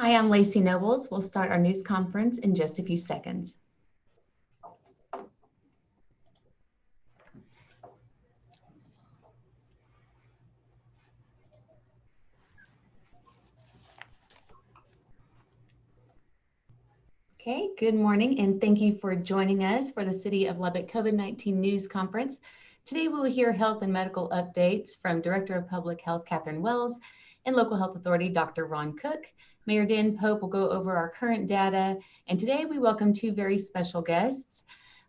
Hi, I'm Lacey Nobles. We'll start our news conference in just a few seconds. Okay, good morning and thank you for joining us for the City of Lubbock COVID-19 News Conference. Today we will hear health and medical updates from Director of Public Health, Catherine Wells, and Local Health Authority, Dr. Ron Cook. Mayor Dan Pope will go over our current data, and today we welcome two very special guests,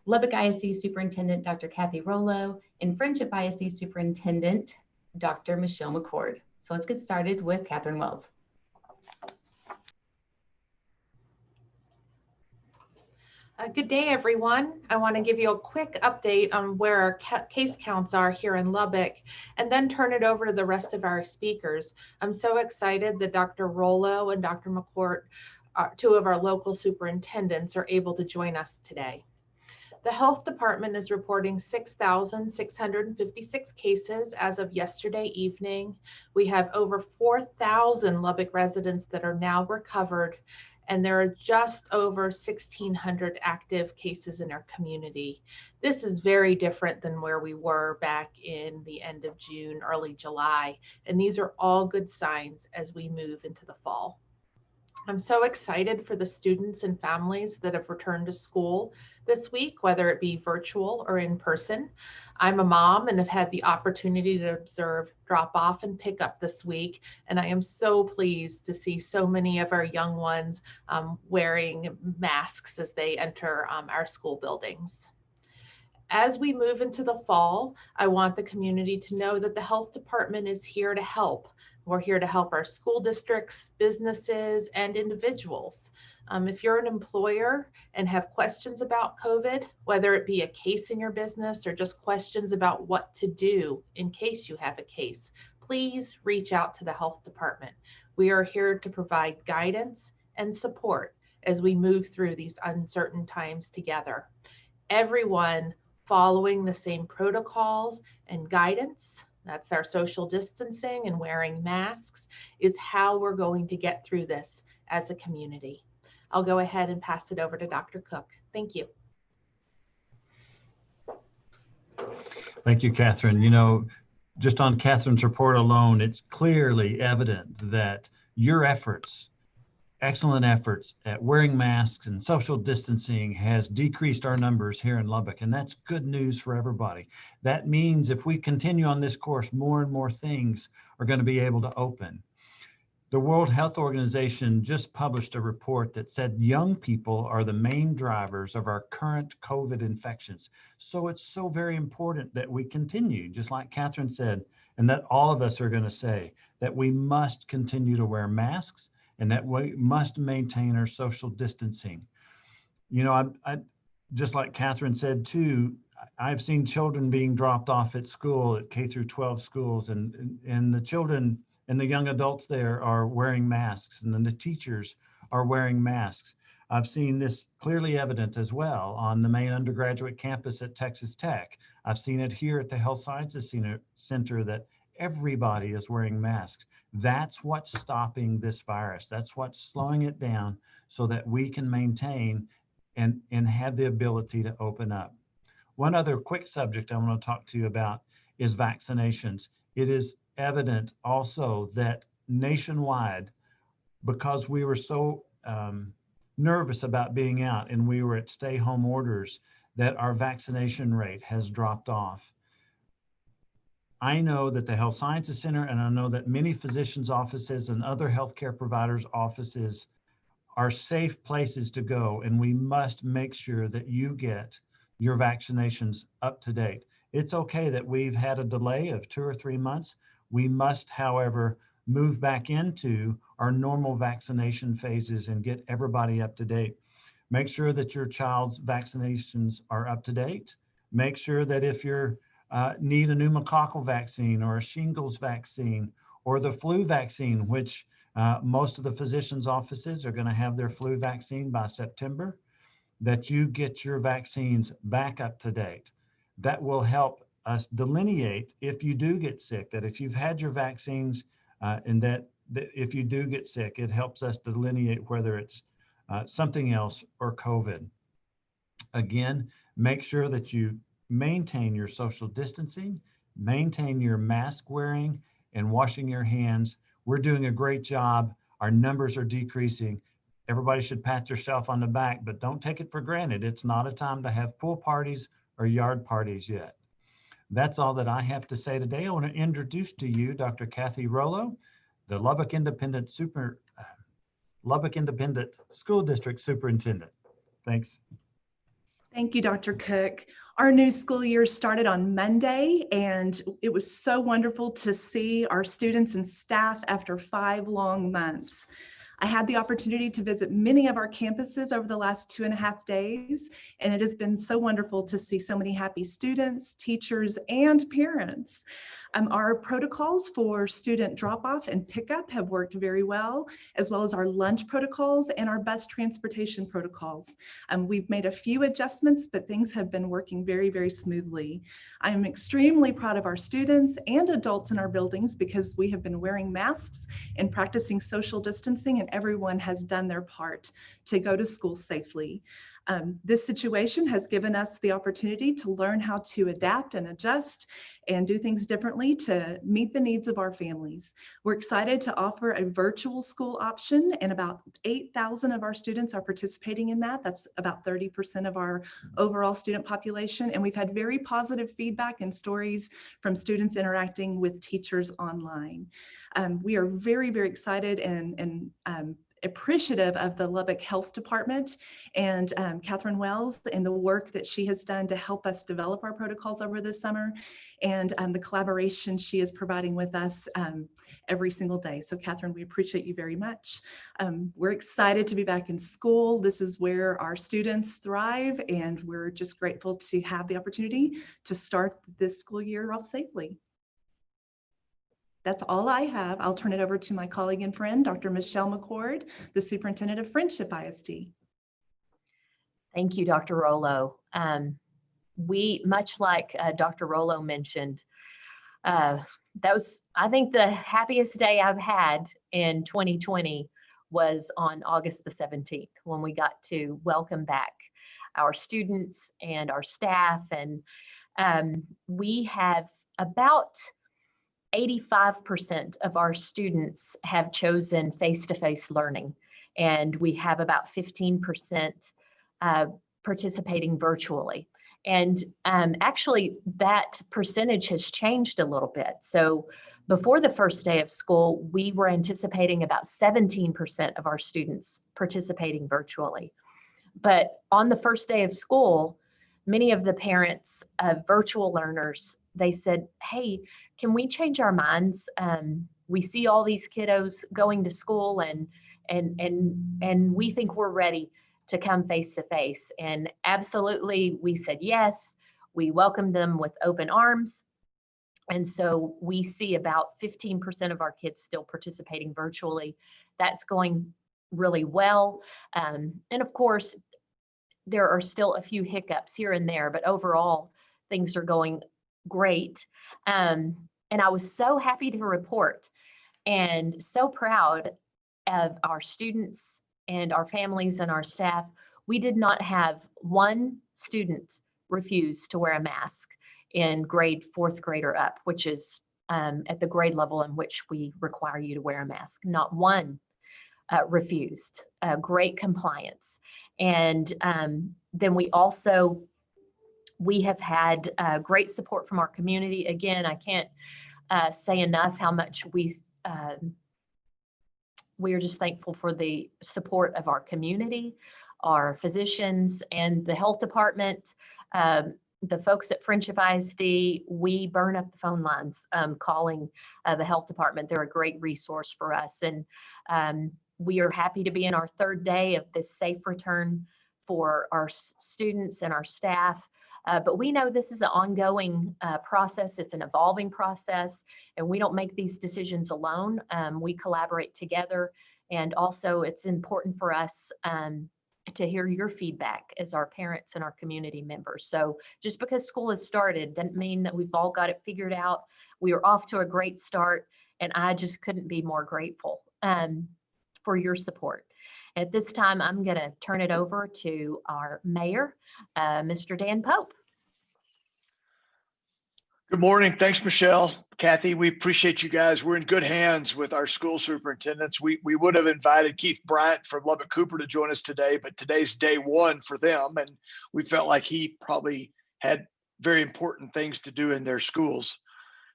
Lubbock ISD Superintendent, Dr. Kathy Rollo, and Friendship ISD Superintendent, Dr. Michelle McCord. So let's get started with Catherine Wells. Good day, everyone. I want to give you a quick update on where our case counts are here in Lubbock, and then turn it over to the rest of our speakers. I'm so excited that Dr. Rollo and Dr. McCourt, two of our local superintendents, are able to join us today. The health department is reporting 6,656 cases as of yesterday evening. We have over 4,000 Lubbock residents that are now recovered, and there are just over 1,600 active cases in our community. This is very different than where we were back in the end of June, early July, and these are all good signs as we move into the fall. I'm so excited for the students and families that have returned to school this week, whether it be virtual or in person. I'm a mom and have had the opportunity to observe drop off and pick up this week, and I am so pleased to see so many of our young ones wearing masks as they enter our school buildings. As we move into the fall, I want the community to know that the health department is here to help. We're here to help our school districts, businesses, and individuals. If you're an employer and have questions about COVID, whether it be a case in your business or just questions about what to do in case you have a case, please reach out to the health department. We are here to provide guidance and support as we move through these uncertain times together. Everyone following the same protocols and guidance, that's our social distancing and wearing masks, is how we're going to get through this as a community. I'll go ahead and pass it over to Dr. Cook. Thank you. Thank you, Catherine. You know, just on Catherine's report alone, it's clearly evident that your efforts, excellent efforts at wearing masks and social distancing has decreased our numbers here in Lubbock, and that's good news for everybody. That means if we continue on this course, more and more things are going to be able to open. The World Health Organization just published a report that said young people are the main drivers of our current COVID infections. So it's so very important that we continue, just like Catherine said, and that all of us are going to say, that we must continue to wear masks and that we must maintain our social distancing. You know, I just like Catherine said too, I've seen children being dropped off at school, at K through 12 schools, and the children and the young adults there are wearing masks, and then the teachers are wearing masks. I've seen this clearly evident as well on the main undergraduate campus at Texas Tech. I've seen it here at the Health Sciences Center that everybody is wearing masks. That's what's stopping this virus. That's what's slowing it down so that we can maintain and have the ability to open up. One other quick subject I want to talk to you about is vaccinations. It is evident also that nationwide, because we were so nervous about being out and we were at stay-home orders, that our vaccination rate has dropped off. I know that the Health Sciences Center, and I know that many physicians' offices and other healthcare providers' offices are safe places to go, and we must make sure that you get your vaccinations up to date. It's okay that we've had a delay of 2 or 3 months. We must, however, move back into our normal vaccination phases and get everybody up to date. Make sure that your child's vaccinations are up to date. Make sure that if you're need a pneumococcal vaccine or a shingles vaccine or the flu vaccine, which most of the physicians' offices are going to have their flu vaccine by September, that you get your vaccines back up to date. That will help us delineate if you do get sick, that if you've had your vaccines and that that if you do get sick, it helps us delineate whether it's something else or COVID. Again, make sure that you maintain your social distancing, maintain your mask wearing, and washing your hands. We're doing a great job. Our numbers are decreasing. Everybody should pat yourself on the back, but don't take it for granted. It's not a time to have pool parties or yard parties yet. That's all that I have to say today. I want to introduce to you Dr. Kathy Rollo, the Lubbock Independent School District Superintendent. Thanks. Thank you, Dr. Cook. Our new school year started on Monday, and it was so wonderful to see our students and staff after 5 long months. I had the opportunity to visit many of our campuses over the last 2.5 days, and it has been so wonderful to see so many happy students, teachers, and parents. Our protocols for student drop-off and pickup have worked very well as our lunch protocols and our bus transportation protocols. We've made a few adjustments, but things have been working very, very smoothly. I'm extremely proud of our students and adults in our buildings because we have been wearing masks and practicing social distancing, and everyone has done their part to go to school safely. This situation has given us the opportunity to learn how to adapt and adjust and do things differently to meet the needs of our families. We're excited to offer a virtual school option, and about 8,000 of our students are participating in that. That's about 30% of our overall student population. And we've had very positive feedback and stories from students interacting with teachers online. We are very, very excited and appreciative of the Lubbock Health Department and Catherine Wells and the work that she has done to help us develop our protocols over this summer, and the collaboration she is providing with us every single day. So Catherine, we appreciate you very much. We're excited to be back in school. This is where our students thrive, and we're just grateful to have the opportunity to start this school year off safely. That's all I have. I'll turn it over to my colleague and friend, Dr. Michelle McCord, the Superintendent of Friendship ISD. Thank you, Dr. Rollo. We, much like Dr. Rollo mentioned, that was, I think, the happiest day I've had in 2020 was on August the 17th, when we got to welcome back our students and our staff. And we have about 85% of our students have chosen face-to-face learning, and we have about 15% participating virtually. And actually, that percentage has changed a little bit. So before the first day of school, we were anticipating about 17% of our students participating virtually. But on the first day of school, many of the parents of virtual learners, they said, hey, can we change our minds? We see all these kiddos going to school, and we think we're ready to come face to face. And absolutely, we said yes. We welcomed them with open arms. And so we see about 15% of our kids still participating virtually. That's going really well. And of course, there are still a few hiccups here and there, but overall, things are going great. And I was so happy to report and so proud of our students and our families and our staff. We did not have one student refuse to wear a mask in grade 4th grade or up, which is at the grade level in which we require you to wear a mask. Not one refused. Great compliance. And then we have had great support from our community. Again, I can't say enough how much we are just thankful for the support of our community, our physicians, and the health department. The folks at Friendship ISD, we burn up the phone lines calling the health department. They're a great resource for us. And we are happy to be in our 3rd day of this safe return for our students and our staff. But we know this is an ongoing process. It's an evolving process, and we don't make these decisions alone. We collaborate together. And also, it's important for us to hear your feedback as our parents and our community members. So just because school has started doesn't mean that we've all got it figured out. We are off to a great start, And I just couldn't be more grateful for your support. At this time, I'm going to turn it over to our mayor, Mr. Dan Pope. Good morning. Thanks, Michelle. Kathy, we appreciate you guys. We're in good hands with our school superintendents. We would have invited Keith Bryant from Lubbock Cooper to join us today, but today's day one for them. And we felt like he probably had very important things to do in their schools.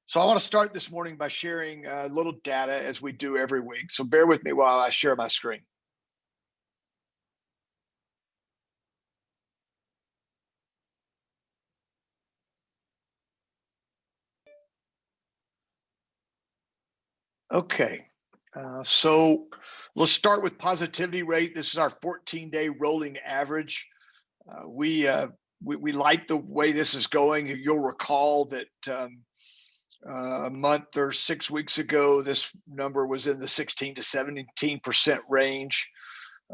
So I want to start this morning by sharing a little data as we do every week. So bear with me while I share my screen. Okay, so let's start with positivity rate. This is our 14-day rolling average. We like the way this is going. You'll recall that a month or 6 weeks ago, this number was in the 16 to 17% range.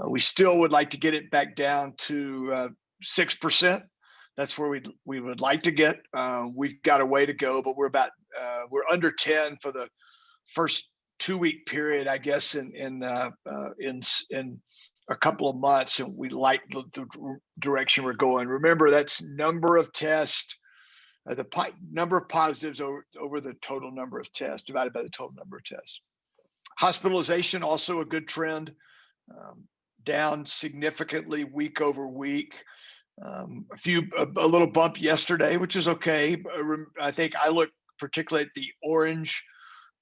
We still would like to get it back down to 6%. That's where we would like to get. We've got a way to go, but we're under 10 for the first 2-week period, I guess, in a couple of months, and we like the direction we're going. Remember, that's number of tests, the number of positives over the total number of tests divided by the total number of tests. Hospitalization, also a good trend, down significantly week over week. A little bump yesterday, which is okay. I think I look particularly at the orange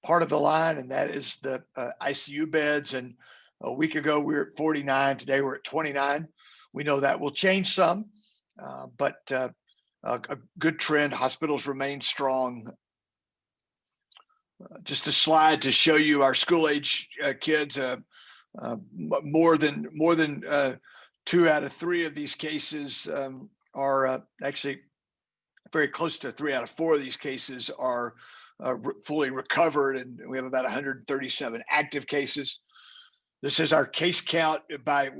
part of the line, and that is the ICU beds. And a week ago we were at 49. Today we're at 29. We know that will change some, but a good trend. Hospitals remain strong. Just a slide to show you our school age kids. More than 2 out of 3 of these cases are actually very close to 3 out of 4 of these cases are fully recovered, and we have about 137 active cases. This is our case count by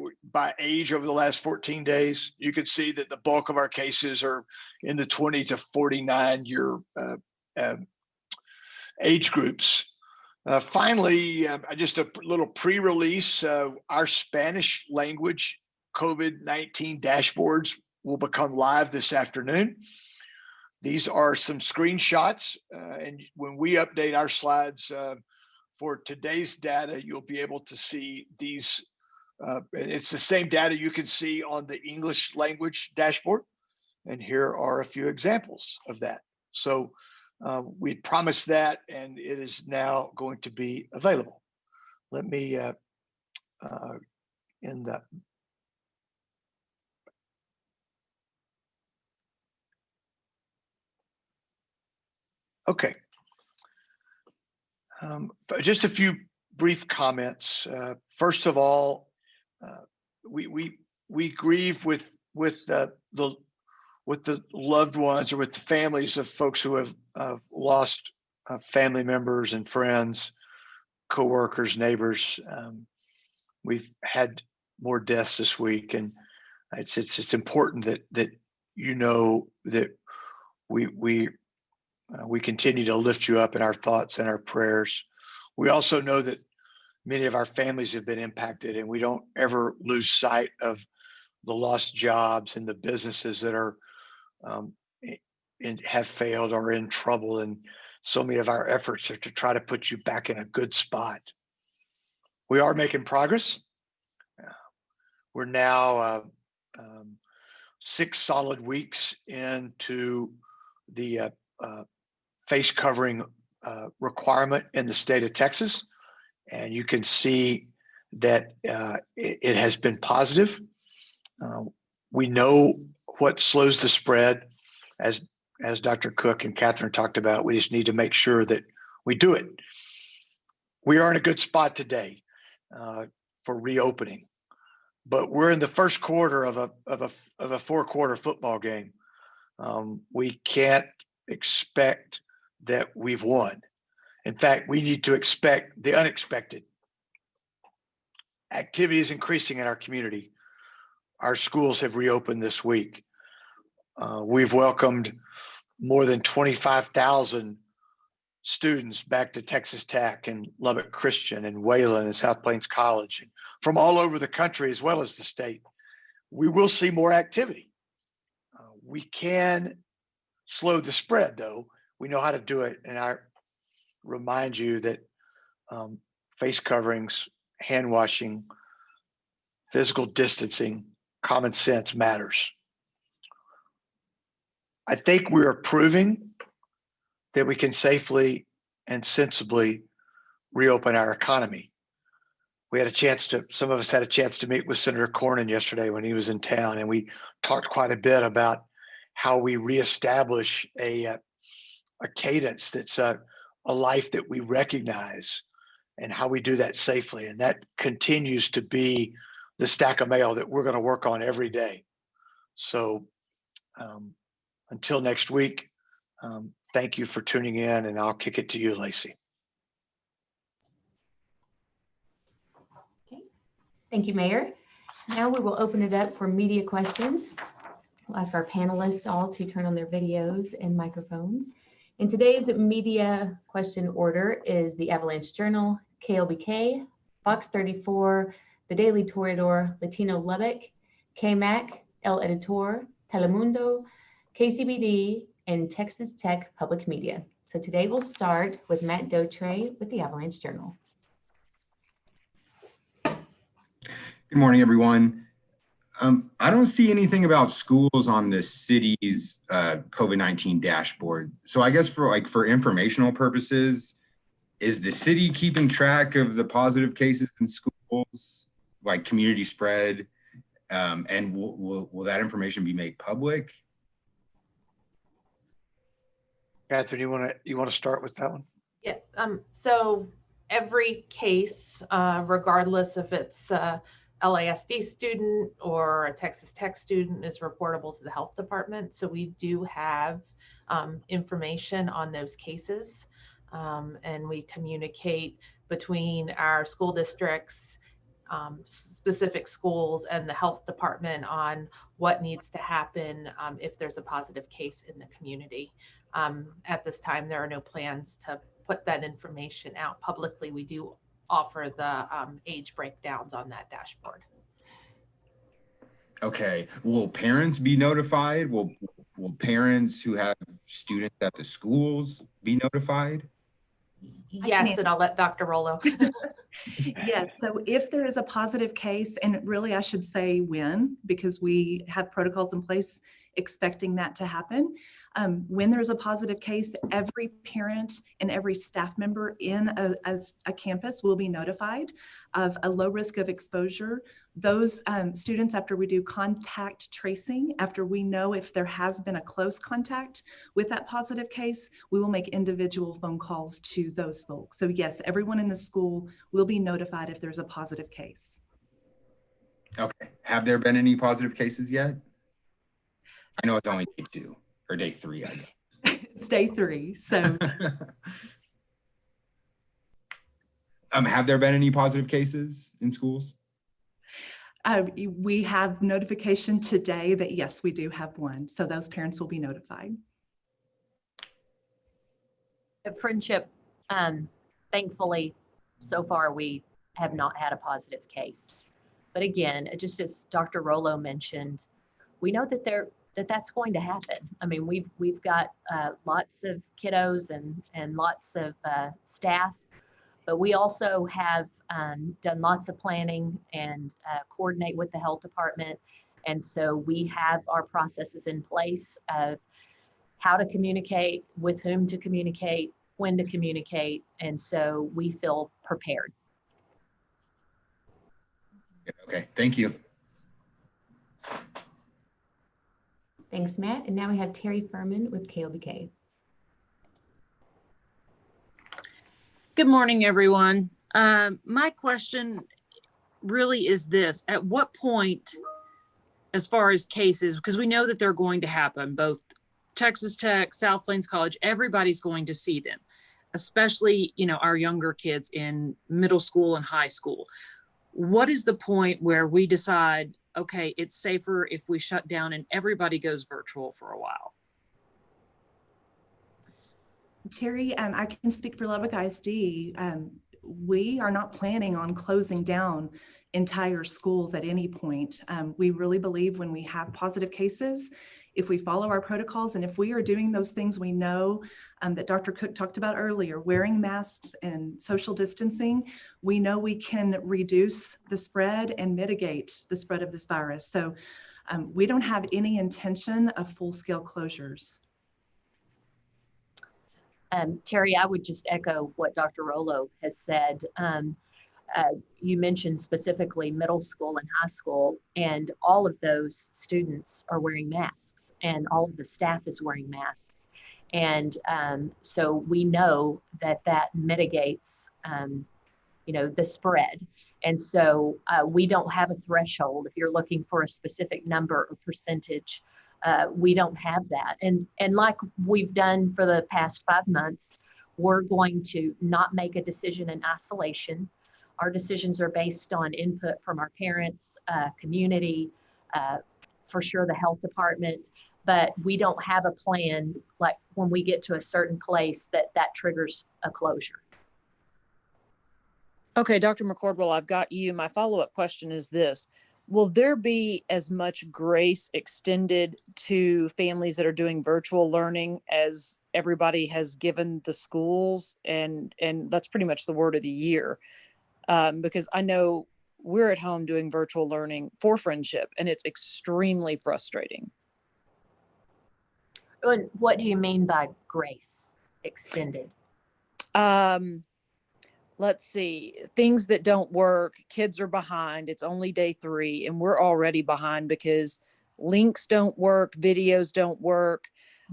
age over the last 14 days. You can see that the bulk of our cases are in the 20 to 49 year age groups. Finally, just a little pre-release, our Spanish language COVID-19 dashboards will become live this afternoon. These are some screenshots, and when we update our slides for today's data, you'll be able to see these. It's the same data you can see on the English language dashboard, and here are a few examples of that. So we promised that, and it is now going to be available. Let me end up. Okay. Just a few brief comments. First of all, we grieve with the loved ones or with the families of folks who have lost family members and friends, coworkers, neighbors. We've had more deaths this week, and it's important that you know that we continue to lift you up in our thoughts and our prayers. We also know that many of our families have been impacted, and we don't ever lose sight of the lost jobs and the businesses that are and have failed or in trouble. And so many of our efforts are to try to put you back in a good spot. We are making progress. We're now 6 solid weeks into the face covering requirement in the state of Texas. And you can see that it has been positive. We know what slows the spread, as Dr. Cook and Catherine talked about. We just need to make sure that we do it. We are in a good spot today for reopening, but we're in the first quarter of a 4-quarter football game. We can't expect that we've won. In fact, we need to expect the unexpected. Activity is increasing in our community. Our schools have reopened this week. We've welcomed more than 25,000 students back to Texas Tech and Lubbock Christian and Wayland and South Plains College and from all over the country as well as the state. We will see more activity. We can slow the spread, though. We know how to do it. And I remind you that face coverings, hand washing, physical distancing, common sense matters. I think we are proving that we can safely and sensibly reopen our economy. We had a chance to, some of us had a chance to meet with Senator Cornyn yesterday when he was in town, and we talked quite a bit about how we reestablish a cadence that's a life that we recognize and how we do that safely. And that continues to be the stack of mail that we're going to work on every day. So until next week, thank you for tuning in, and I'll kick it to you, Lacey. Okay. Thank you, Mayor. Now we will open it up for media questions. We'll ask our panelists all to turn on their videos and microphones. And today's media question order is the Avalanche Journal, KLBK, Fox 34, The Daily Toreador, Latino Lubbock, KMAC, El Editor, Telemundo, KCBD, and Texas Tech Public Media. So today we'll start with Matt Dotre with the Avalanche Journal. Good morning, everyone. I don't see anything about schools on the city's COVID-19 dashboard. So I guess for informational purposes, is the city keeping track of the positive cases in schools, like community spread? And will that information be made public? Catherine, you want to start with that one? Yeah. So every case, regardless if it's LASD student or a Texas Tech student, is reportable to the health department. So we do have information on those cases, and we communicate between our school districts, specific schools, and the health department on what needs to happen if there's a positive case in the community. At this time, there are no plans to put that information out publicly. We do offer the age breakdowns on that dashboard. Okay. Will parents be notified? Will parents who have students at the schools be notified? Yes, and I'll let Dr. Rollo. Yes, so if there is a positive case, and really I should say when, because we have protocols in place expecting that to happen. When there's a positive case, every parent and every staff member in a campus will be notified of a low risk of exposure. Those students, after we do contact tracing, after we know if there has been a close contact with that positive case, we will make individual phone calls to those folks. So yes, everyone in the school will be notified if there's a positive case. Okay. Have there been any positive cases yet? I know it's only day 2 or day 3, I guess. It's day 3, so. Have there been any positive cases in schools? We have notification today that yes, we do have one. So those parents will be notified. At Friendship, thankfully, so far we have not had a positive case. But again, just as Dr. Rollo mentioned, we know that that's going to happen. I mean, we've got lots of kiddos and lots of staff, but we also have done lots of planning and coordinate with the health department. And so we have our processes in place of how to communicate, with whom to communicate, when to communicate. And so we feel prepared. Okay, thank you. Thanks, Matt. And now we have Terry Furman with KLBK. Good morning, everyone. My question really is this: at what point, as far as cases, because we know that they're going to happen, both Texas Tech, South Plains College, everybody's going to see them, especially, our younger kids in middle school and high school. What is the point where we decide, okay, it's safer if we shut down and everybody goes virtual for a while? Terry, I can speak for Lubbock ISD. We are not planning on closing down entire schools at any point. We really believe when we have positive cases, if we follow our protocols and if we are doing those things we know that Dr. Cook talked about earlier, wearing masks and social distancing, we know we can reduce the spread and mitigate the spread of this virus. So we don't have any intention of full-scale closures. Terry, I would just echo what Dr. Rollo has said. You mentioned specifically middle school and high school, and all of those students are wearing masks, and all of the staff is wearing masks. And so we know that that mitigates, the spread. And so we don't have a threshold. If you're looking for a specific number or percentage, we don't have that. And like we've done for the past 5 months, we're going to not make a decision in isolation. Our decisions are based on input from our parents, community, for sure the health department, but we don't have a plan like when we get to a certain place that triggers a closure. Okay, Dr. McCordwell, I've got you. My follow-up question is this. Will there be as much grace extended to families that are doing virtual learning as everybody has given the schools? And that's pretty much the word of the year. Because I know we're at home doing virtual learning for Friendship, and it's extremely frustrating. And what do you mean by grace extended? Let's see, things that don't work, kids are behind, it's only day 3, and we're already behind because links don't work, videos don't work,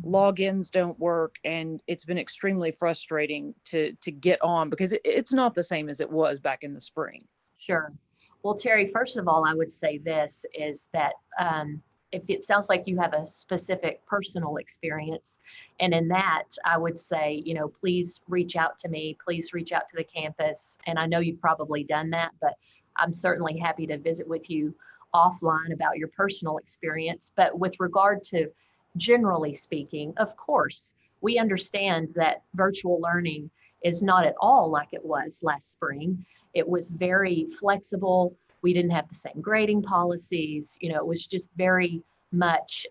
logins don't work, and it's been extremely frustrating to get on because it's not the same as it was back in the spring. Sure. Well, Terry, first of all, I would say this is that if it sounds like you have a specific personal experience, and in that, I would say, please reach out to me, please reach out to the campus. And I know you've probably done that, but I'm certainly happy to visit with you offline about your personal experience. But with regard to generally speaking, of course, we understand that virtual learning is not at all like it was last spring. It was very flexible. We didn't have the same grading policies. It was just very much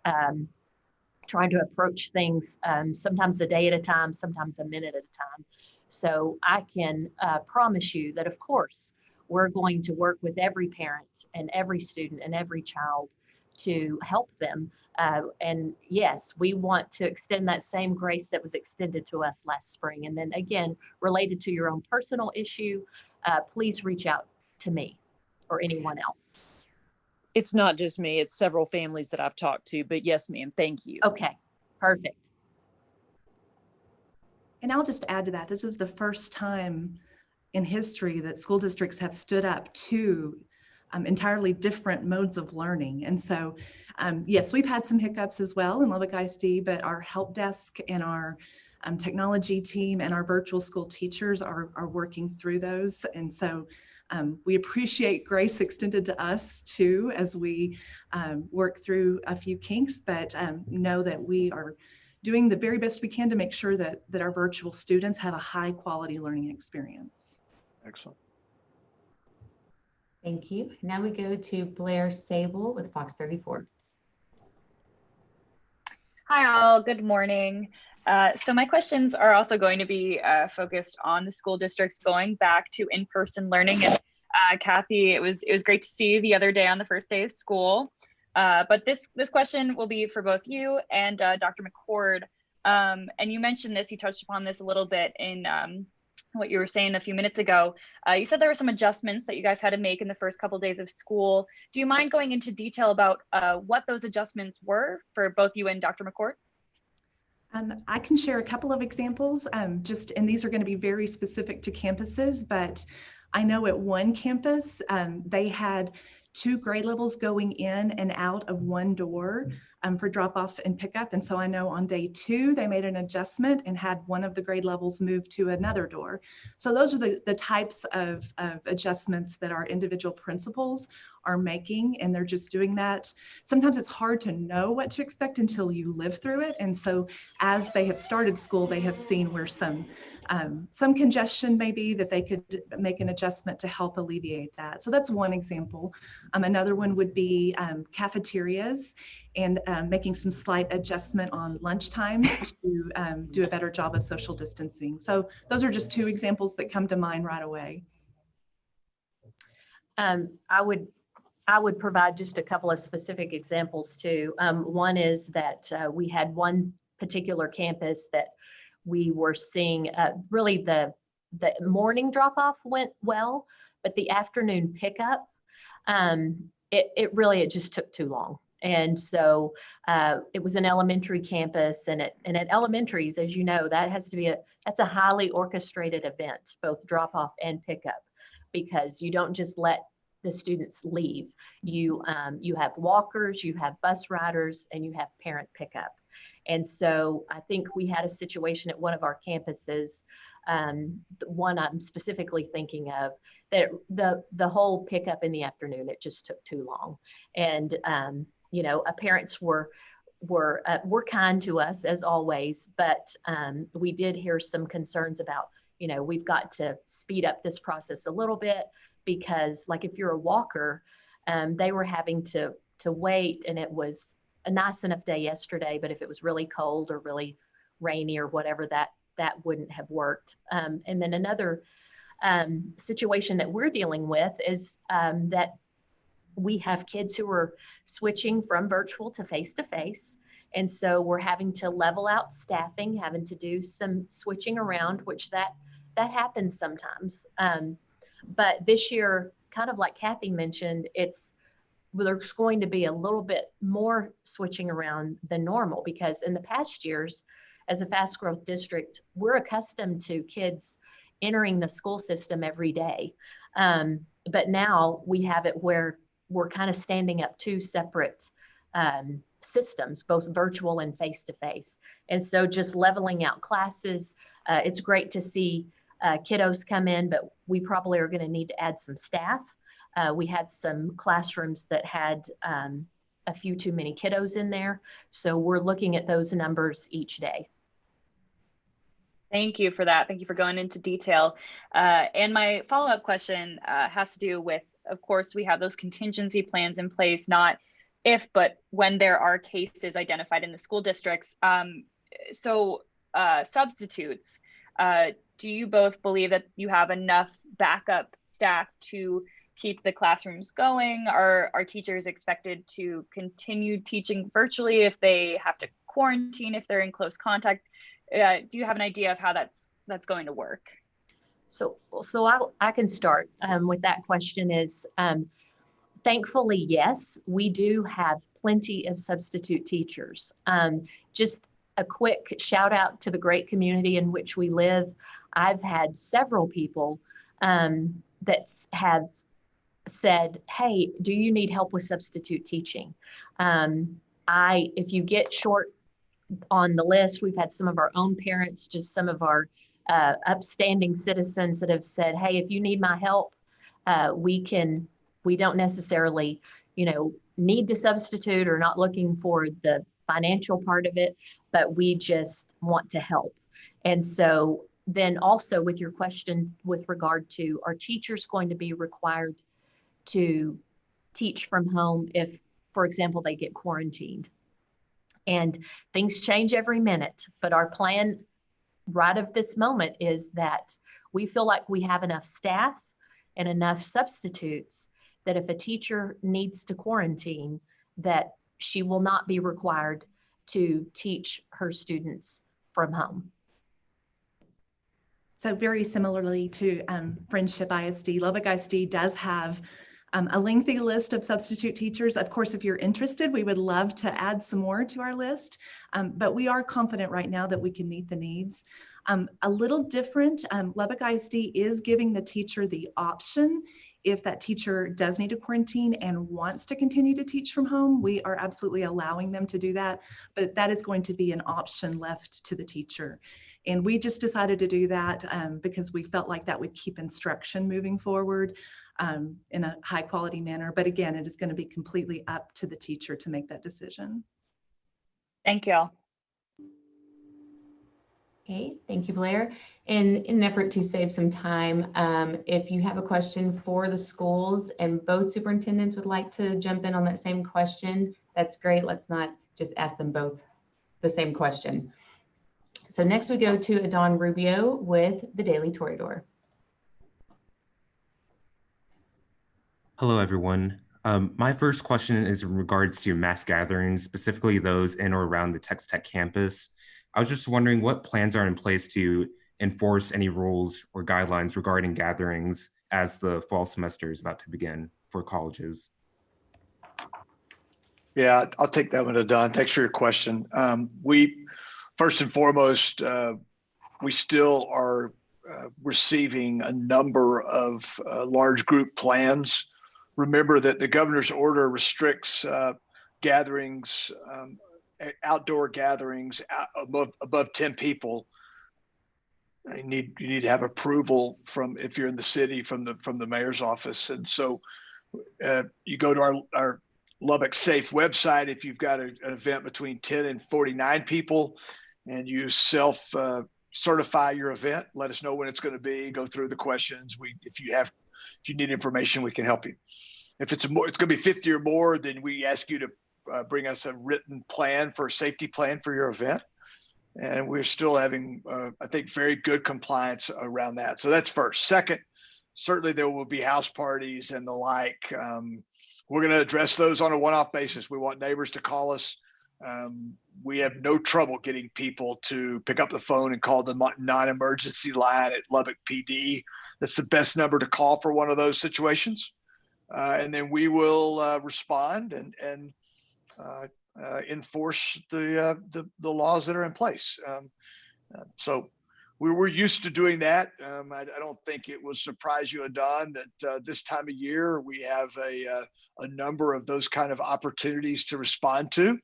trying to approach things sometimes a day at a time, sometimes a minute at a time. So I can promise you that, of course, we're going to work with every parent and every student and every child to help them. And yes, we want to extend that same grace that was extended to us last spring. And then again, related to your own personal issue, please reach out to me or anyone else. It's not just me, it's several families that I've talked to, but yes, ma'am, thank you. Okay, perfect. And I'll just add to that, this is the first time in history that school districts have stood up to entirely different modes of learning. And so, yes, we've had some hiccups as well in Lubbock ISD, but our help desk and our technology team and our virtual school teachers are working through those. And so we appreciate grace extended to us too, as we work through a few kinks, but know that we are doing the very best we can to make sure that our virtual students have a high quality learning experience. Excellent. Thank you. Now we go to Blair Sable with Fox 34. Hi all, good morning. So my questions are also going to be focused on the school districts going back to in-person learning. And Kathy, it was great to see you the other day on the first day of school. But this question will be for both you and Dr. McCord. And you mentioned this, you touched upon this a little bit in what you were saying a few minutes ago. You said there were some adjustments that you guys had to make in the first couple of days of school. Do you mind going into detail about what those adjustments were for both you and Dr. McCord? I can share a couple of examples, and these are going to be very specific to campuses, but I know at one campus, they had 2 grade levels going in and out of one door for drop off and pickup. And so I know on day 2, they made an adjustment and had one of the grade levels moved to another door. So those are the types of adjustments that our individual principals are making, and they're just doing that. Sometimes it's hard to know what to expect until you live through it. And so as they have started school, they have seen where some congestion may be, that they could make an adjustment to help alleviate that. So that's one example. Another one would be cafeterias and making some slight adjustment on lunch times to do a better job of social distancing. So those are just 2 examples that come to mind right away. I would provide just a couple of specific examples too. One is that we had one particular campus that we were seeing really the morning drop off went well, but the afternoon pickup, it just took too long. And so it was an elementary campus, and at elementaries, as you know, that's a highly orchestrated event, both drop off and pickup, because you don't just let the students leave. You have walkers, you have bus riders, and you have parent pickup. And so I think we had a situation at one of our campuses, the one I'm specifically thinking of, that the whole pickup in the afternoon, it just took too long. And parents were kind to us as always, but we did hear some concerns about, we've got to speed up this process a little bit, because like if you're a walker, they were having to wait, and it was a nice enough day yesterday, but if it was really cold or really rainy or whatever, that wouldn't have worked. And then another situation that we're dealing with is that we have kids who are switching from virtual to face-to-face. And so we're having to level out staffing, having to do some switching around, which that happens sometimes. But this year, kind of like Kathy mentioned, there's going to be a little bit more switching around than normal, because in the past years, as a fast growth district, we're accustomed to kids entering the school system every day. But now we have it where we're kind of standing up 2 separate systems, both virtual and face-to-face. And so just leveling out classes, it's great to see kiddos come in, but we probably are going to need to add some staff. We had some classrooms that had a few too many kiddos in there. So we're looking at those numbers each day. Thank you for that. Thank you for going into detail. And my follow-up question has to do with, of course, we have those contingency plans in place, not if, but when there are cases identified in the school districts. Substitutes, do you both believe that you have enough backup staff to keep the classrooms going? Are teachers expected to continue teaching virtually if they have to quarantine, if they're in close contact? Do you have an idea of how that's going to work? So I can start with that question. Is thankfully, yes, we do have plenty of substitute teachers. Just a quick shout out to the great community in which we live. I've had several people that have said, hey, do you need help with substitute teaching? If you get short on the list, we've had some of our own parents, just some of our upstanding citizens that have said, hey, if you need my help, we don't necessarily, need to substitute or not looking for the financial part of it, but we just want to help. And so then also with your question with regard to, are teachers going to be required to teach from home if, for example, they get quarantined? And things change every minute, but our plan right of this moment is that we feel like we have enough staff and enough substitutes that if a teacher needs to quarantine, that she will not be required to teach her students from home. So very similarly to Friendship ISD, Lubbock ISD does have A lengthy list of substitute teachers. Of course, if you're interested, we would love to add some more to our list, but we are confident right now that we can meet the needs. A little different, Lubbock ISD is giving the teacher the option. If that teacher does need to quarantine and wants to continue to teach from home, we are absolutely allowing them to do that, but that is going to be an option left to the teacher. And we just decided to do that because we felt like that would keep instruction moving forward in a high quality manner. But again, it is going to be completely up to the teacher to make that decision. Thank you all. Okay, thank you, Blair. And in an effort to save some time, if you have a question for the schools and both superintendents would like to jump in on that same question, that's great. Let's not just ask them both the same question. So next we go to Adon Rubio with the Daily Toreador. Hello, everyone. My first question is in regards to mass gatherings, specifically those in or around the Texas Tech campus. I was just wondering what plans are in place to enforce any rules or guidelines regarding gatherings as the fall semester is about to begin for colleges. Yeah, I'll take that one, Adon. Thanks for your question. We, first and foremost, we still are receiving a number of large group plans. Remember that the governor's order restricts gatherings, outdoor gatherings above 10 people. You need to have approval from, if you're in the city, from the mayor's office. And so you go to our Lubbock Safe website if you've got an event between 10 and 49 people, and you certify your event. Let us know when it's going to be. Go through the questions. If you need information, we can help you. If it's going to be 50 or more, then we ask you to bring us a written plan for a safety plan for your event. And we're still having, I think, very good compliance around that. So that's first. Second, certainly there will be house parties and the like. We're going to address those on a one-off basis. We want neighbors to call us. We have no trouble getting people to pick up the phone and call the non-emergency line at Lubbock PD. That's the best number to call for one of those situations. And then we will respond and enforce the laws that are in place. So we're used to doing that. I don't think it will surprise you, Adon, that this time of year we have a number of those kind of opportunities to respond to.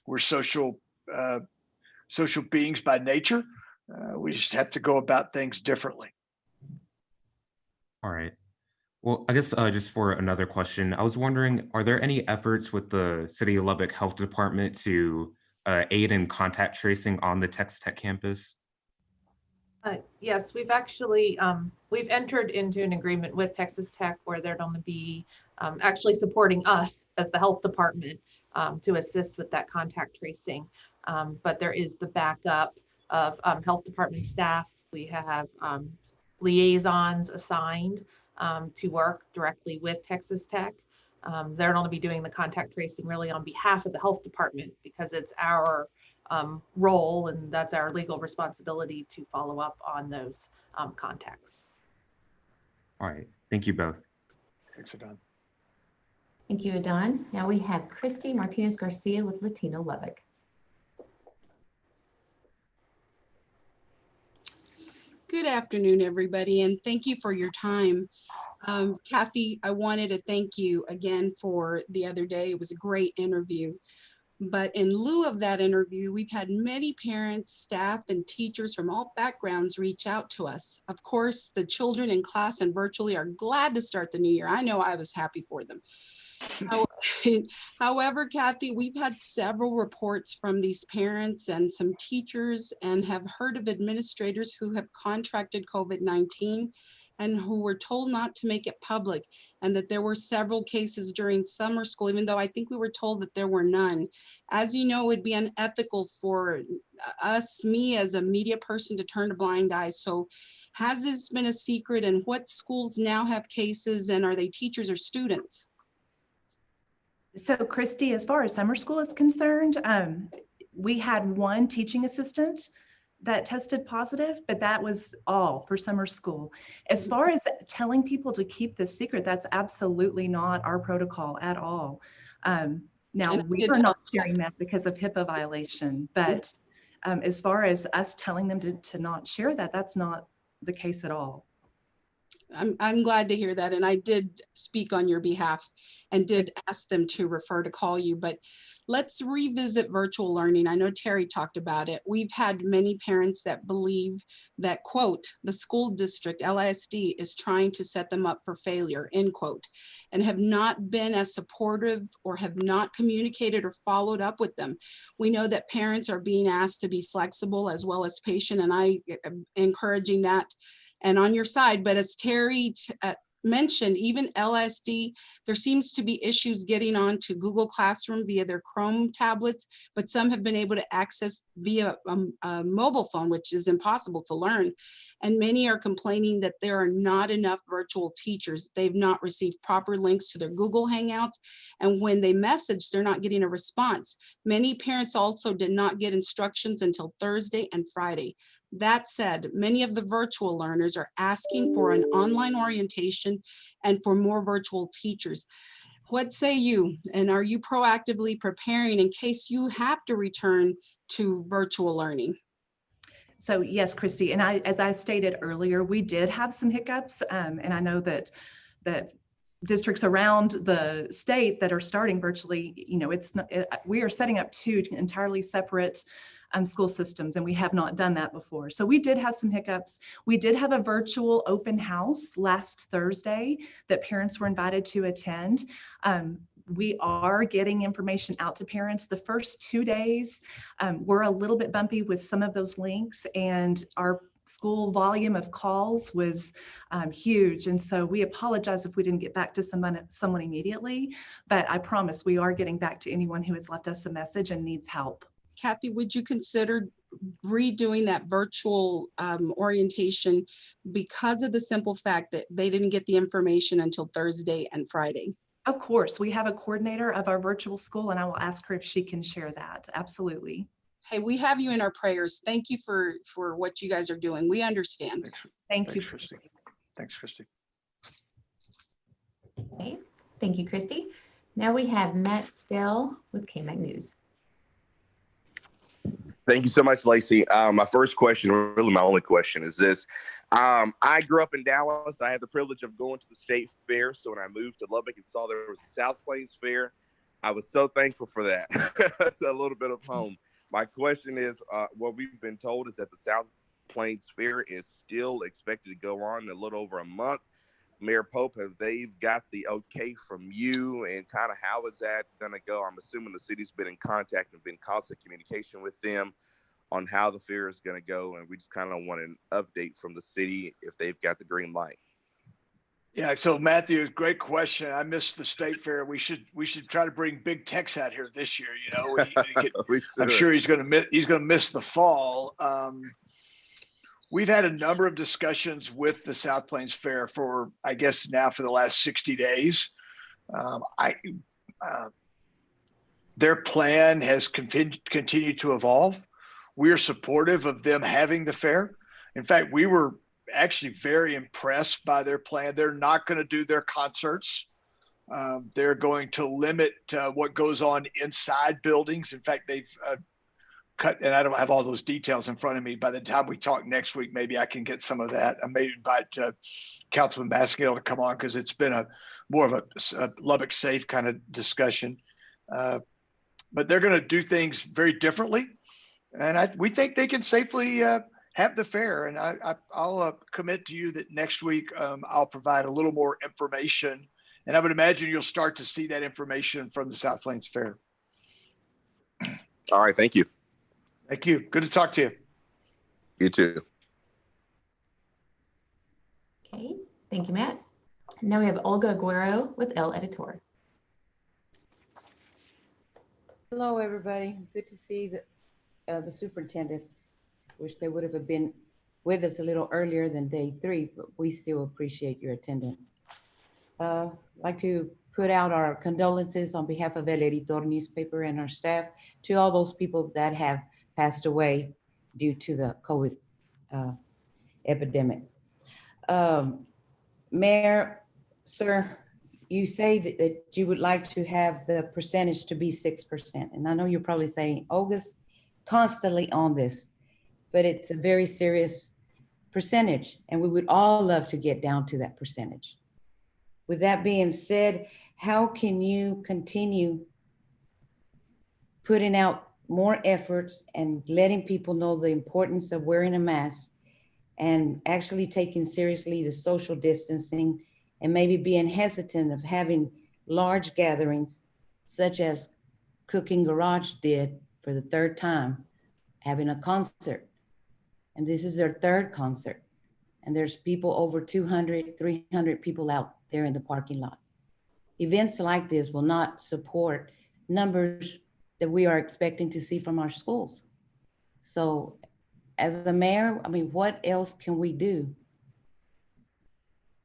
We're social beings by nature. We just have to go about things differently. All right. Well, I guess just for another question, I was wondering, are there any efforts with the City of Lubbock Health Department to aid in contact tracing on the Texas Tech campus? Yes, we've actually, we've entered into an agreement with Texas Tech where they're going to be actually supporting us as the health department to assist with that contact tracing. But there is the backup of health department staff. We have liaisons assigned to work directly with Texas Tech. They're going to be doing the contact tracing really on behalf of the health department because it's our role and that's our legal responsibility to follow up on those contacts. All right. Thank you both. Thanks, Adon. Thank you, Adon. Now we have Christy Martinez Garcia with Latino Lubbock. Good afternoon, everybody, and thank you for your time. Kathy, I wanted to thank you again for the other day. It was a great interview. But in lieu of that interview, we've had many parents, staff, and teachers from all backgrounds reach out to us. Of course, the children in class and virtually are glad to start the new year. I know I was happy for them. However, Kathy, we've had several reports from these parents and some teachers and have heard of administrators who have contracted COVID-19 and who were told not to make it public, and that there were several cases during summer school, even though I think we were told that there were none. As you know, it would be unethical for me as a media person to turn a blind eye. So has this been a secret, and what schools now have cases, and are they teachers or students? So Christy, as far as summer school is concerned, we had one teaching assistant that tested positive, but that was all for summer school. As far as telling people to keep this secret, that's absolutely not our protocol at all. Now, And we are not sharing that because of HIPAA violation, but as far as us telling them to not share that, that's not the case at all. I'm glad to hear that. And I did speak on your behalf and did ask them to refer to call you, but let's revisit virtual learning. I know Terry talked about it. We've had many parents that believe that, quote, the school district, LISD, is trying to set them up for failure, end quote, and have not been as supportive or have not communicated or followed up with them. We know that parents are being asked to be flexible as well as patient, and I am encouraging that and on your side. But as Terry mentioned, even LSD, there seems to be issues getting onto Google Classroom via their Chrome tablets, but some have been able to access via a mobile phone, which is impossible to learn. And many are complaining that there are not enough virtual teachers. They've not received proper links to their Google Hangouts. And when they message, they're not getting a response. Many parents also did not get instructions until Thursday and Friday. That said, many of the virtual learners are asking for an online orientation and for more virtual teachers. What say you? And are you proactively preparing in case you have to return to virtual learning? So yes, Christy, and as I stated earlier, we did have some hiccups, and I know that districts around the state that are starting virtually, we are setting up two entirely separate school systems, and we have not done that before. So we did have some hiccups. We did have a virtual open house last Thursday that parents were invited to attend. We are getting information out to parents. The first 2 days were a little bit bumpy with some of those links, and our school volume of calls was huge. And so we apologize if we didn't get back to someone immediately, but I promise we are getting back to anyone who has left us a message and needs help. Kathy, would you consider redoing that virtual orientation because of the simple fact that they didn't get the information until Thursday and Friday? Of course, we have a coordinator of our virtual school, and I will ask her if she can share that. Absolutely. Hey, we have you in our prayers. Thank you for what you guys are doing. We understand. Thank you. Christy. Thanks, Christy. Okay, thank you, Christy. Now we have Matt Stell with KMAC News. Thank you so much, Lacey. My first question, really my only question, is this. I grew up in Dallas. I had the privilege of going to the state fair. So when I moved to Lubbock and saw there was a South Plains Fair, I was so thankful for that. It's a little bit of home. My question is, what we've been told is that the South Plains Fair is still expected to go on in a little over a month. Mayor Pope, have they got the okay from you, and kind of how is that going to go? I'm assuming the city's been in contact and been constant communication with them on how the fair is going to go, and we just kind of want an update from the city if they've got the green light. Yeah, so Matthew, great question. I missed the state fair. We should try to bring Big Tex out here this year. I'm sure he's going to miss the fall. We've had a number of discussions with the South Plains Fair for, I guess now for the last 60 days. Their plan has continued to evolve. We are supportive of them having the fair. In fact, we were actually very impressed by their plan. They're not going to do their concerts. They're going to limit what goes on inside buildings. In fact, they've cut, and I don't have all those details in front of me. By the time we talk next week, maybe I can get some of that. I may invite Councilman Mascale to come on because it's been more of a Lubbock safe kind of discussion. But they're going to do things very differently. And we think they can safely have the fair. And I'll commit to you that next week I'll provide a little more information. And I would imagine you'll start to see that information from the South Plains Fair. All right. Thank you. Thank you. Good to talk to you. You too. Okay. Thank you, Matt. Now we have Olga Aguero with El Editor. Hello, everybody. Good to see the superintendents. Wish they would have been with us a little earlier than day 3, but we still appreciate your attendance. I'd like to put out our condolences on behalf of El Editor newspaper and our staff to all those people that have passed away. due to the COVID epidemic. Mayor, sir, you say that you would like to have the percentage to be 6%. And I know you're probably saying, Olga's constantly on this, but it's a very serious percentage, and we would all love to get down to that percentage. With that being said, how can you continue putting out more efforts and letting people know the importance of wearing a mask and actually taking seriously the social distancing and maybe being hesitant of having large gatherings such as Cooking Garage did for the third time, having a concert. And this is their third concert. And there's people over 200, 300 people out there in the parking lot. Events like this will not support numbers that we are expecting to see from our schools. So as the mayor, I mean, what else can we do?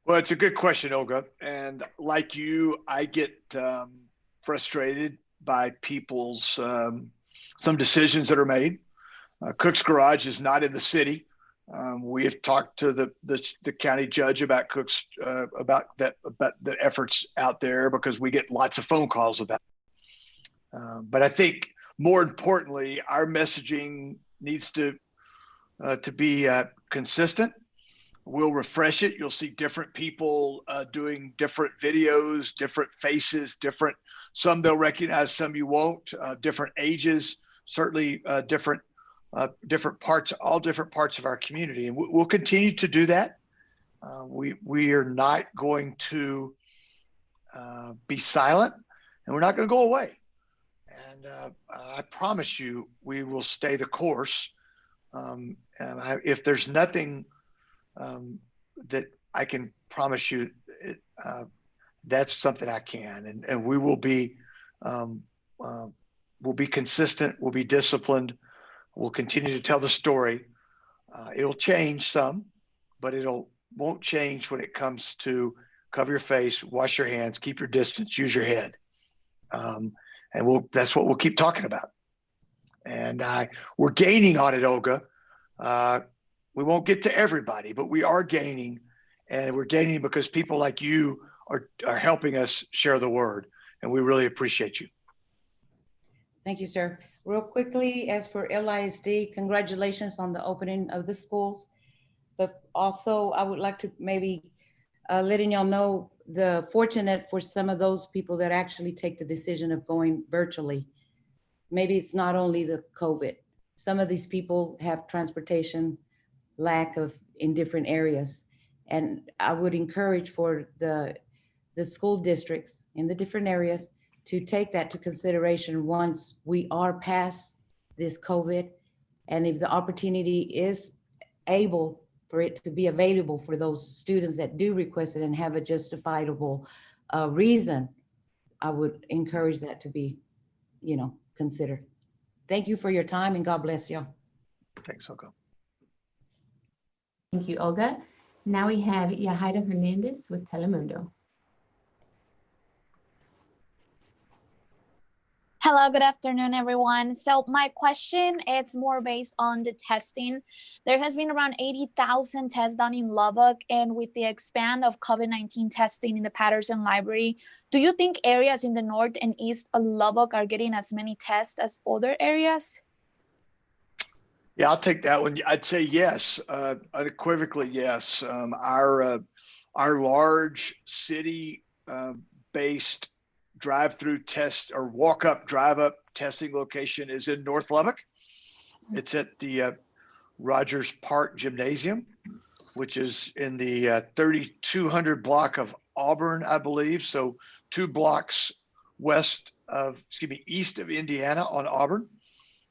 Well, it's a good question, Olga. And like you, I get frustrated by people's some decisions that are made. Cook's Garage is not in the city. We have talked to the county judge about Cook's about the efforts out there because we get lots of phone calls about it. But I think more importantly, our messaging needs to be consistent. We'll refresh it. You'll see different people doing different videos, different faces, some they'll recognize, some you won't, different ages, certainly different parts, all different parts of our community. And we'll continue to do that. We are not going to be silent, and we're not going to go away. And I promise you, we will stay the course. And if there's nothing that I can promise you, that's something I can. And we will be, we'll be consistent. We'll be disciplined. We'll continue to tell the story. It'll change some, but won't change when it comes to cover your face, wash your hands, keep your distance, use your head. And that's what we'll keep talking about. And we're gaining on it, Olga. We won't get to everybody, but we are gaining, and we're gaining because people like you are helping us share the word, and we really appreciate you. Thank you, sir. Real quickly, as for LISD, congratulations on the opening of the schools. But also, I would like to maybe letting y'all know the fortunate for some of those people that actually take the decision of going virtually. Maybe it's not only the COVID. Some of these people have transportation lack of in different areas. And I would encourage for the school districts in the different areas to take that to consideration once we are past this COVID. And if the opportunity is able for it to be available for those students that do request it and have a justifiable reason, I would encourage that to be, considered. Thank you for your time, and God bless y'all. Thanks, Olga. Thank you, Olga. Now we have Yahaira Hernandez with Telemundo. Hello, good afternoon, everyone. So my question is more based on the testing. There has been around 80,000 tests done in Lubbock, and with the expand of COVID-19 testing in the Patterson Library, do you think areas in the north and east of Lubbock are getting as many tests as other areas? Yeah, I'll take that one. I'd say yes, unequivocally yes. Our large city-based drive-through test or walk-up, drive-up testing location is in North Lubbock. It's at the Rogers Park Gymnasium, which is in the 3200 block of Auburn, I believe. So 2 blocks east of Indiana on Auburn.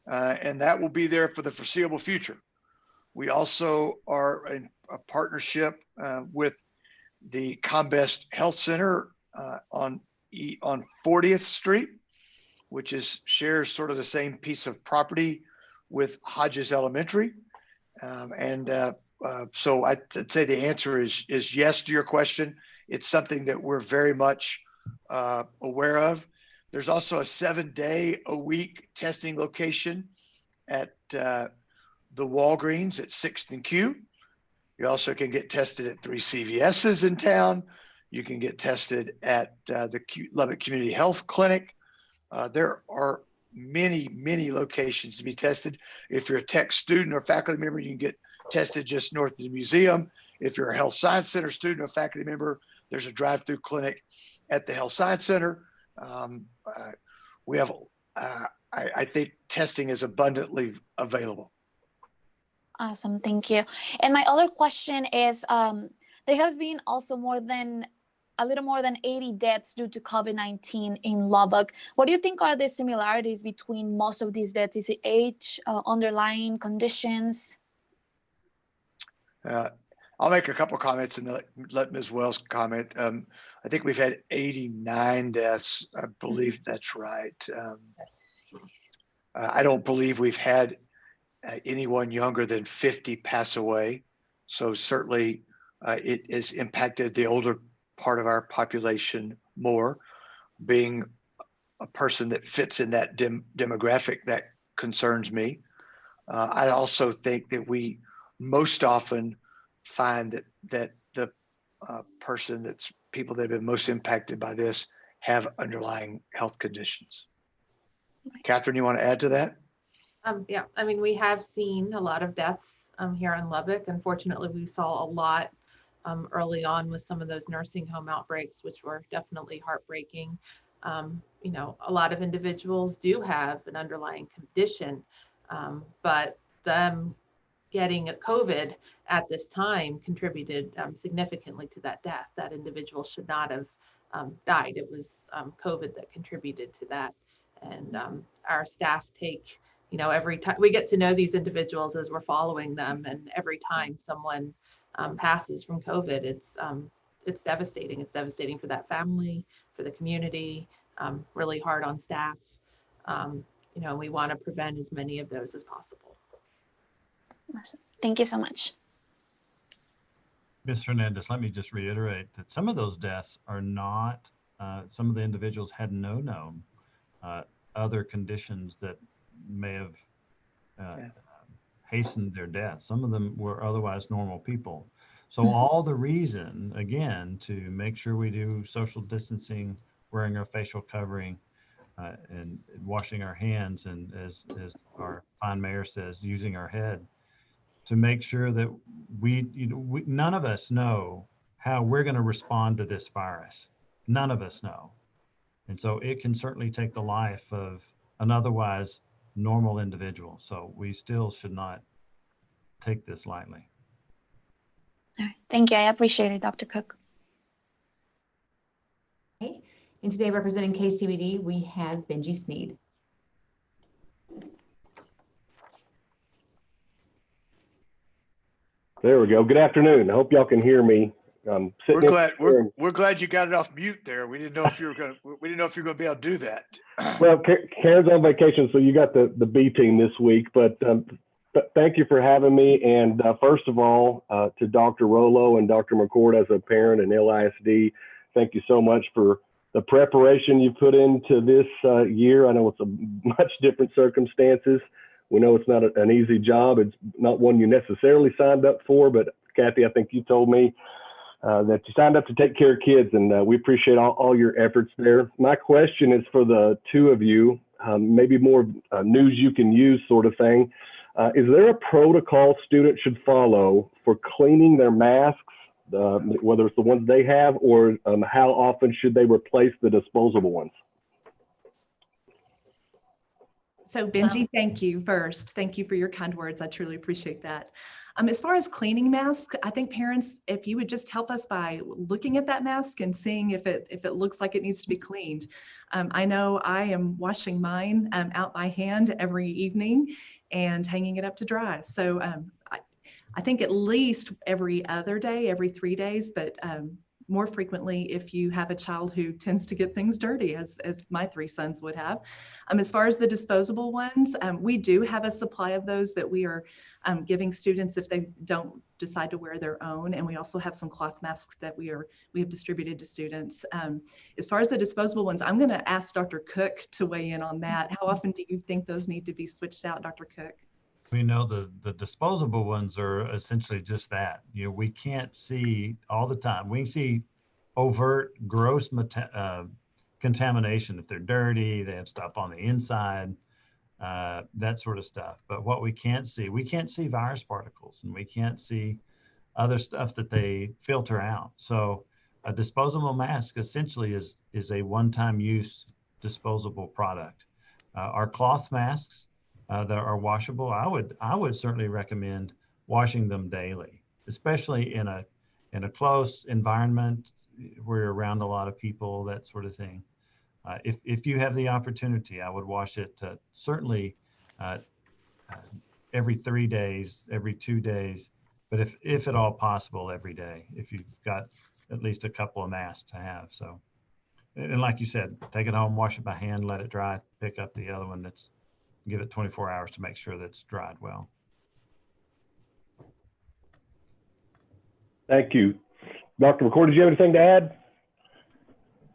And that will be there for the foreseeable future. We also are in a partnership with the Combest Health Center on 40th Street, which shares sort of the same piece of property with Hodges Elementary. So I'd say the answer is yes to your question. It's something that we're very much aware of. There's also a 7-day-a-week testing location at the Walgreens at 6th and Q. You also can get tested at 3 CVS's in town. You can get tested at the Lubbock Community Health Clinic. There are many, many locations to be tested. If you're a tech student or faculty member, you can get tested just north of the museum. If you're a health science center student or faculty member, there's a drive-through clinic at the health science center. We have, I think testing is abundantly available. Awesome, thank you. And my other question is, there has been also a little more than 80 deaths due to COVID-19 in Lubbock. What do you think are the similarities between most of these deaths? Is it age, underlying conditions? I'll make a couple comments and then let Ms. Wells comment. I think we've had 89 deaths. I believe that's right. I don't believe we've had anyone younger than 50 pass away. So certainly it has impacted the older part of our population more. Being a person that fits in that demographic, that concerns me. I also think that we most often find that the people that have been most impacted by this have underlying health conditions. Catherine, you want to add to that? Yeah, I mean, we have seen a lot of deaths here in Lubbock. Unfortunately, we saw a lot early on with some of those nursing home outbreaks, which were definitely heartbreaking. You know, a lot of individuals do have an underlying condition, but them getting COVID at this time contributed significantly to that death. That individual should not have died. It was COVID that contributed to that. And our staff take, you know, every time we get to know these individuals as we're following them, and every time someone passes from COVID, it's devastating. It's devastating for that family, for the community, really hard on staff. You know, we want to prevent as many of those as possible. Awesome. Thank you so much. Ms. Hernandez, let me just reiterate that some of those deaths are not, some of the individuals had no known other conditions that may have hastened their death. Some of them were otherwise normal people. So all the reason, again, to make sure we do social distancing, wearing our facial covering, and washing our hands, and as our fine mayor says, using our head, to make sure that none of us know how we're going to respond to this virus. None of us know. And so it can certainly take the life of an otherwise normal individual. So we still should not take this lightly. All right. Thank you. I appreciate it, Dr. Cook. Okay. And today representing KCBD, we have Benji Sneed. There we go. Good afternoon. I hope y'all can hear me. We're glad you got it off mute there. We didn't know if you were going to be able to do that. Well, Karen's on vacation, so you got the B team this week. But thank you for having me. And first of all, to Dr. Rollo and Dr. McCord as a parent and LISD, thank you so much for the preparation you put into this year. I know it's a much different circumstances. We know it's not an easy job. It's not one you necessarily signed up for, but Kathy, I think you told me that you signed up to take care of kids, and we appreciate all your efforts there. My question is for the two of you, maybe more news you can use sort of thing. Is there a protocol students should follow for cleaning their masks, whether it's the ones they have, or how often should they replace the disposable ones? So Benji, thank you first. Thank you for your kind words. I truly appreciate that. As far as cleaning masks, I think parents, if you would just help us by looking at that mask and seeing if it looks like it needs to be cleaned. I know I am washing mine out by hand every evening and hanging it up to dry. So I think at least every other day, every 3 days, but more frequently if you have a child who tends to get things dirty, as my 3 sons would have. As far as the disposable ones, we do have a supply of those that we are giving students if they don't decide to wear their own. And we also have some cloth masks that we have distributed to students. As far as the disposable ones, I'm gonna ask Dr. Cook to weigh in on that. How often do you think those need to be switched out, Dr. Cook? We know the disposable ones are essentially just that. You know, we can't see all the time. We see overt, gross contamination if they're dirty, they have stuff on the inside, that sort of stuff. But what we can't see virus particles, and we can't see other stuff that they filter out. So a disposable mask essentially is a one-time use disposable product. Our cloth masks that are washable, I would certainly recommend washing them daily, especially in a close environment where you're around a lot of people, that sort of thing. If you have the opportunity, I would wash it certainly every 3 days, every 2 days, but if at all possible, every day, if you've got at least a couple of masks to have. So, and like you said, take it home, wash it by hand, let it dry, pick up the other one give it 24 hours to make sure that's dried well. Thank you. Dr. McCord, did you have anything to add?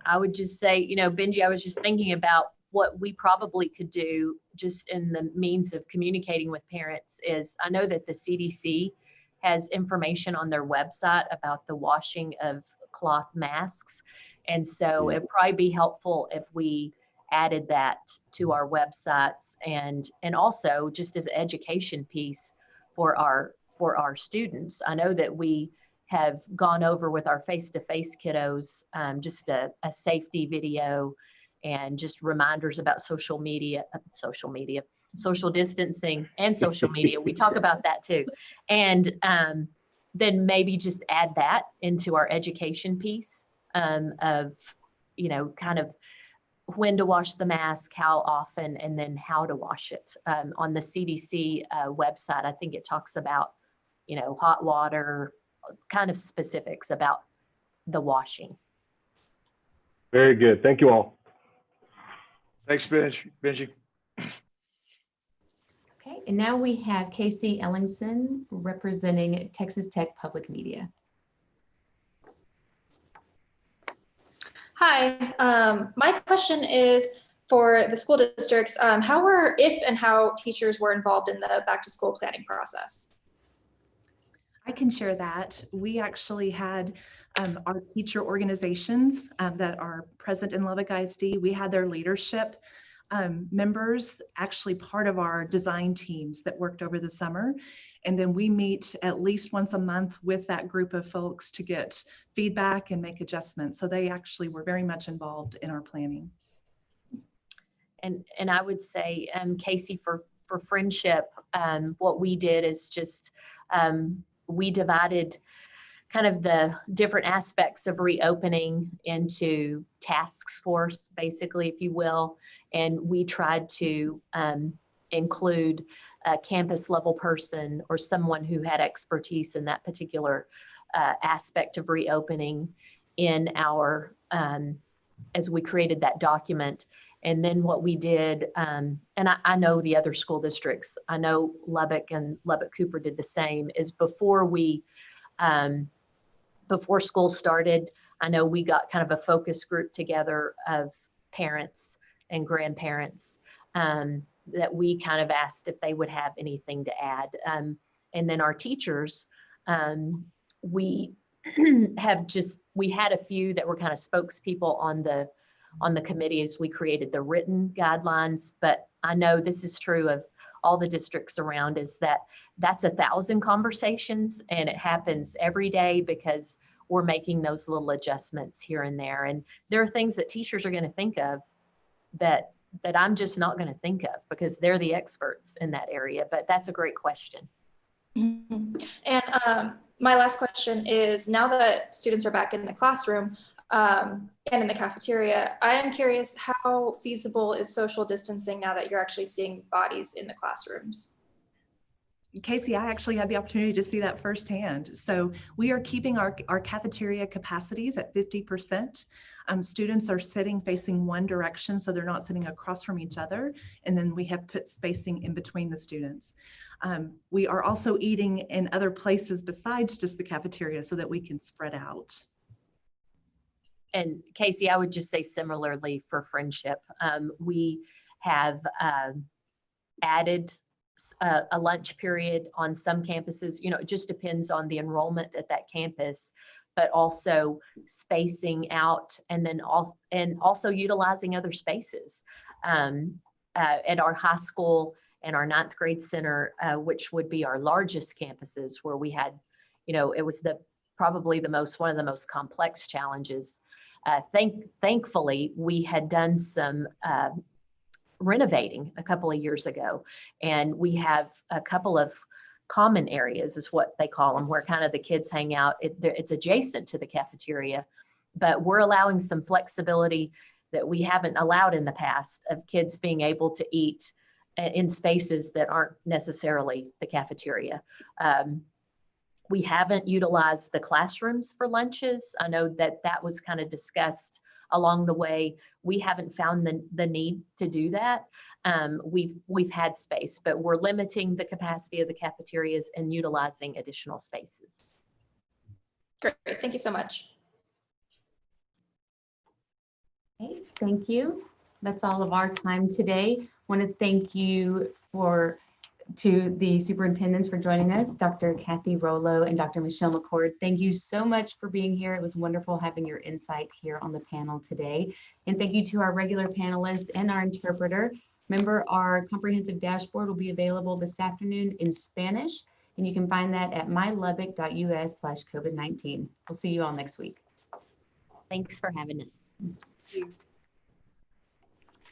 I would just say, you know, Benji, I was just thinking about what we probably could do just in the means of communicating with parents is, I know that the CDC has information on their website about the washing of cloth masks. And so it'd probably be helpful if we added that to our websites and also just as an education piece for our students. I know that we have gone over with our face-to-face kiddos, just a safety video and just reminders about social distancing and social media. We talk about that too. And then maybe just add that into our education piece of, you know, kind of when to wash the mask, how often, and then how to wash it. On the CDC website, I think it talks about, you know, hot water, kind of specifics about the washing. Very good. Thank you all. Thanks, Benji. Okay, and now we have Casey Ellingson representing Texas Tech Public Media. Hi, my question is for the school districts, if and how teachers were involved in the back to school planning process? I can share that. We actually had our teacher organizations that are present in Lubbock ISD. We had their leadership members actually part of our design teams that worked over the summer. And then we meet at least once a month with that group of folks to get feedback and make adjustments. So they actually were very much involved in our planning. And I would say, Casey, for Friendship, what we did is just, we divided kind of the different aspects of reopening into task force, basically, if you will. And we tried to include a campus level person or someone who had expertise in that particular aspect of reopening in our, as we created that document. And then what we did, and I know the other school districts, I know Lubbock and Lubbock Cooper did the same, is before school started, I know we got kind of a focus group together of parents and grandparents that we kind of asked if they would have anything to add. And then our teachers, we had a few that were kind of spokespeople on the committee as we created the written guidelines. But I know this is true of all the districts around, is that's 1,000 conversations, and it happens every day because we're making those little adjustments here and there. And there are things that teachers are going to think of that I'm just not going to think of because they're the experts in that area. But that's a great question. Mm-hmm. And my last question is, now that students are back in the classroom and in the cafeteria, I am curious, how feasible is social distancing now that you're actually seeing bodies in the classrooms? Casey, I actually had the opportunity to see that firsthand. So we are keeping our cafeteria capacities at 50%. Students are sitting facing one direction, so they're not sitting across from each other. And then we have put spacing in between the students. We are also eating in other places besides just the cafeteria so that we can spread out. And Casey, I would just say similarly for Friendship, we have added a lunch period on some campuses. You know, it just depends on the enrollment at that campus, but also spacing out and then also utilizing other spaces. At our high school and our 9th grade center, which would be our largest campuses, where we had, you know, it was probably one of the most complex challenges. Thankfully, we had done some renovating a couple of years ago, and we have a couple of common areas, is what they call them, where kind of the kids hang out. It's adjacent to the cafeteria, but we're allowing some flexibility that we haven't allowed in the past, of kids being able to eat in spaces that aren't necessarily the cafeteria. We haven't utilized the classrooms for lunches. I know that was kind of discussed along the way. We haven't found the need to do that. We've had space, but we're limiting the capacity of the cafeterias and utilizing additional spaces. Great, thank you so much. Okay, thank you. That's all of our time today. I want to thank you to the superintendents for joining us, Dr. Kathy Rollo and Dr. Michelle McCord. Thank you so much for being here. It was wonderful having your insight here on the panel today. And thank you to our regular panelists and our interpreter. Remember, our comprehensive dashboard will be available this afternoon in Spanish, and you can find that at mylubbock.us/COVID-19. We'll see you all next week. Thanks for having us. Thank you.